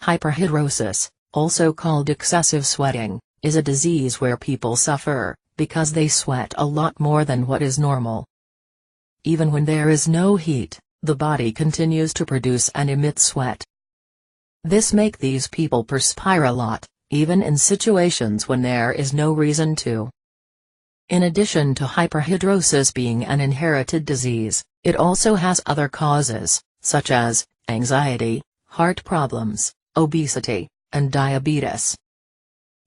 Hyperhidrosis, also called excessive sweating, is a disease where people suffer because they sweat a lot more than what is normal. Even when there is no heat, the body continues to produce and emit sweat. This makes these people perspire a lot, even in situations when there is no reason to. In addition to hyperhidrosis being an inherited disease, it also has other causes, such as anxiety, heart problems, obesity, and diabetes.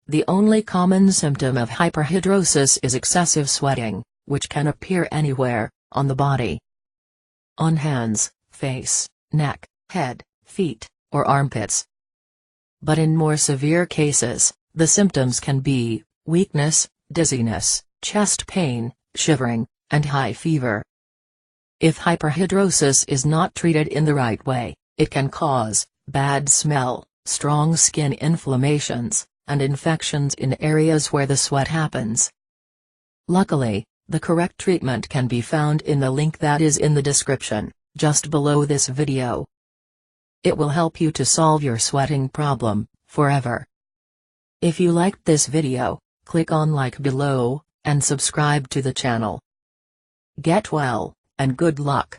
The only common symptom of hyperhidrosis is excessive sweating, which can appear anywhere on the body. On hands, face, neck, head, feet, or armpits. But in more severe cases, the symptoms can be weakness, dizziness, chest pain, shivering, and high fever. If hyperhidrosis is not treated in the right way, it can cause bad smell, strong skin inflammations, and infections in areas where the sweat happens. Luckily, the correct treatment can be found in the link that is in the description, just below this video. It will help you to solve your sweating problem, forever. If you liked this video, click on like below, and subscribe to the channel. Get well, and good luck.